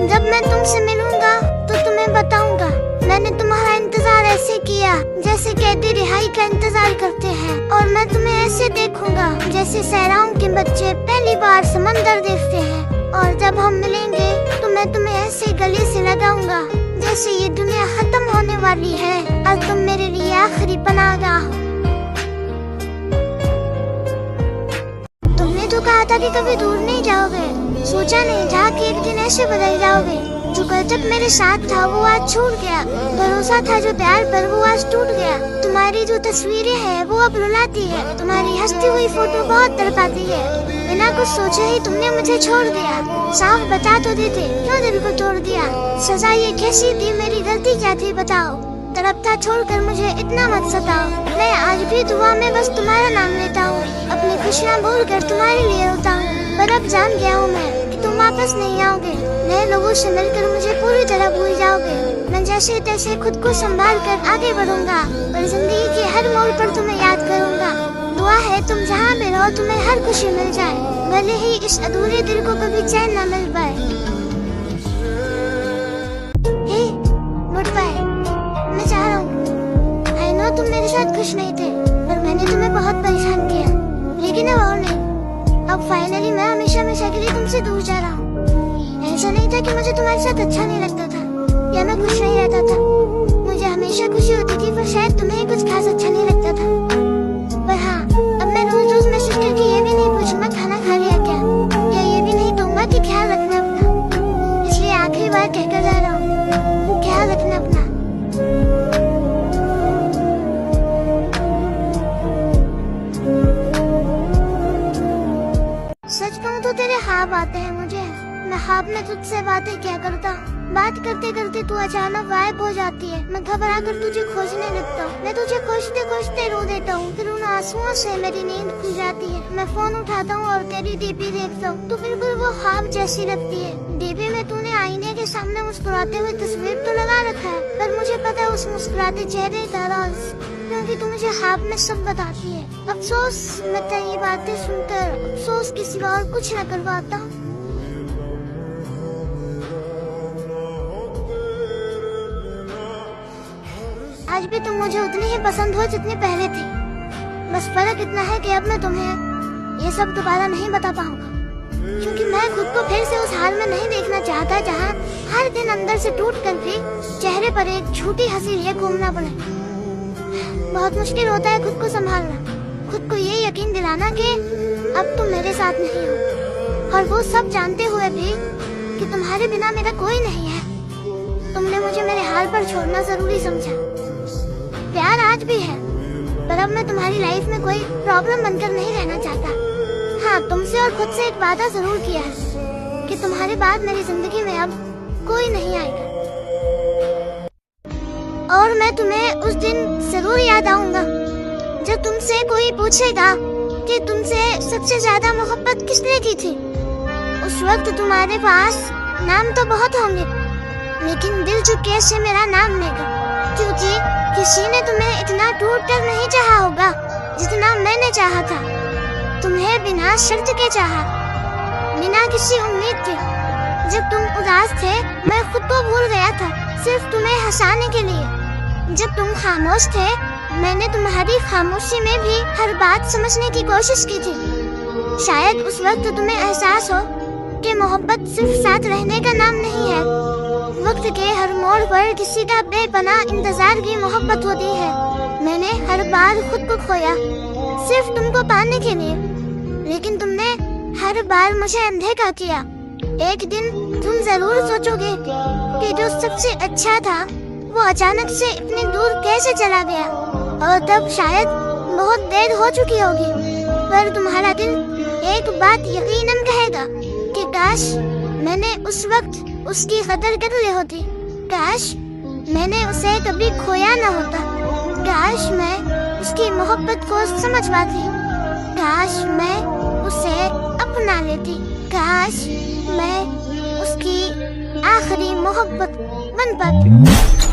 जब मैं तुमसे मिलूंगा तो तुम्हें बताऊंगा मैंने तुम्हारा इंतजार ऐसे किया जैसे कैदी रिहाई का इंतजार करते हैं, और मैं तुम्हें ऐसे देखूंगा जैसे सहराओं के बच्चे पहली बार समंदर देखते हैं। और जब हम मिलेंगे तो मैं तुम्हें ऐसे गले से लगाऊंगा जैसे ये दुनिया खत्म होने वाली है और तुम मेरे लिए आखिरी पनाहगाह हो। तुमने तो कहा था कि कभी दूर नहीं जाओगे, सोचा नहीं था कि एक दिन ऐसे बदल जाओगे। जो कल तक मेरे साथ था वो आज छूट गया, भरोसा था जो प्यार पर वो आज टूट गया। तुम्हारी जो तस्वीरें हैं वो अब रुलाती है, तुम्हारी हंसती हुई फोटो बहुत तड़पाती है। बिना कुछ सोचे ही तुमने मुझे छोड़ दिया, साफ बता तो देते क्यों दिल को तोड़ दिया। सजा ये कैसी थी, मेरी गलती क्या थी बताओ, तड़पता छोड़कर मुझे इतना मत सताओ। मैं आज भी दुआ में बस तुम्हारा नाम लेता हूँ, अपनी खुशियाँ भूल कर तुम्हारे लिए रोता हूँ। पर अब जान गया हूँ मैं कि तुम वापस नहीं आओगे, नए लोगों से मिलकर मुझे पूरी तरह भूल जाओगे। मैं जैसे तैसे खुद को संभाल कर आगे बढ़ूंगा, पर जिंदगी के हर मोड़ पर तुम्हें याद करूंगा। दुआ है तुम जहाँ भी रहो तुम्हें हर खुशी मिल जाए, भले ही इस अधूरे दिल को कभी चैन न मिल पाए। हे मुड़ पाए, मैं चाह रहा हूँ। आई नो तुम मेरे साथ खुश नहीं थे, पर मैंने तुम्हें बहुत परेशान किया, लेकिन अब और नहीं। अब फाइनली मैं हमेशा हमेशा के लिए तुमसे दूर जा रहा हूँ। ऐसा नहीं था कि मुझे तुम्हारे साथ अच्छा नहीं लगता था या मैं खुश नहीं रहता था, मुझे हमेशा खुशी होती थी, पर शायद तुम्हें कुछ खास अच्छा नहीं लगता था। पर हाँ, अब मैं रोज रोज मैसेज करके ये भी नहीं पूछूंगा खाना खा लिया क्या, या ये भी नहीं कहूँगा कि ख्याल रखना अपना। इसलिए आखिरी बार कहकर जा रहा हूँ, ख्याल रखना अपना। सच कहूँ तो तेरे ख्वाब आते हैं मुझे, मैं ख्वाब में तुझसे बातें क्या करता हूँ। बात करते करते तू अचानक गायब हो जाती है, मैं घबरा कर तुझे खोजने लगता हूँ। मैं तुझे खोजते खोजते रो देता हूँ, फिर उन आंसुओं से मेरी नींद खुल जाती है। मैं फोन उठाता हूँ और तेरी डीपी देखता हूँ, तो बिल्कुल वो ख्वाब जैसी लगती है। डीपी में तूने आईने के सामने मुस्कुराते हुए तस्वीर तो लगा रखा है, पर मुझे पता है उस मुस्कुराते चेहरे का राज, क्योंकि तू मुझे ख्वाब में सब बताती है। अफसोस मैं तेरी बातें सुनकर अफसोस के सिवा और कुछ न कर पाता हूँ। आज भी तुम मुझे उतनी ही पसंद हो जितनी पहले थी, बस फर्क इतना है कि अब मैं तुम्हें ये सब दोबारा नहीं बता पाऊंगा, क्योंकि मैं खुद को फिर से उस हाल में नहीं देखना चाहता जहाँ हर दिन अंदर से टूट कर भी चेहरे पर एक झूठी हंसी लिए घूमना पड़े। बहुत मुश्किल होता है खुद को संभालना, खुद को ये यकीन दिलाना कि अब तुम मेरे साथ नहीं हो, और वो सब जानते हुए भी कि तुम्हारे बिना मेरा कोई नहीं है। तुमने मुझे मेरे हाल पर छोड़ना जरूरी समझा। प्यार आज भी है, पर अब मैं तुम्हारी लाइफ में कोई प्रॉब्लम बनकर नहीं रहना चाहता। हाँ, तुमसे और खुद से एक वादा जरूर किया है कि तुम्हारे बाद मेरी जिंदगी में अब कोई नहीं आएगा, और मैं तुम्हें उस दिन जरूर याद आऊंगा जब तुमसे कोई पूछेगा कि तुमसे सबसे ज्यादा मोहब्बत किसने की थी। उस वक्त तुम्हारे पास नाम तो बहुत होंगे, लेकिन दिल चुपके से मेरा नाम लेगा, क्योंकि किसी ने तुम्हें इतना टूट कर नहीं चाहा होगा जितना मैंने चाहा था। तुम्हें बिना शर्त के चाहा, बिना किसी उम्मीद के। जब तुम उदास थे मैं खुद को भूल गया था, सिर्फ तुम्हें हंसाने के लिए। जब तुम खामोश थे मैंने तुम्हारी खामोशी में भी हर बात समझने की कोशिश की थी। शायद उस वक्त तुम्हें एहसास हो कि मोहब्बत सिर्फ साथ रहने का नाम नहीं है, वक्त के हर मोड़ पर किसी का बेपनाह इंतजार की मोहब्बत होती है। मैंने हर बार खुद को खोया सिर्फ तुमको पाने के लिए, लेकिन तुमने हर बार मुझे अनदेखा किया। एक दिन तुम जरूर सोचोगे कि जो सबसे अच्छा था वो अचानक से इतनी दूर कैसे चला गया, और तब शायद बहुत देर हो चुकी होगी, पर तुम्हारा दिल एक बात यकीनन कहेगा कि काश मैंने उस वक्त उसकी कदर कर ली होती, काश मैंने उसे कभी खोया न होता, काश मैं उसकी मोहब्बत को समझ पाती, काश मैं उसे अपना लेती, काश मैं उसकी आखिरी मोहब्बत बन पाती।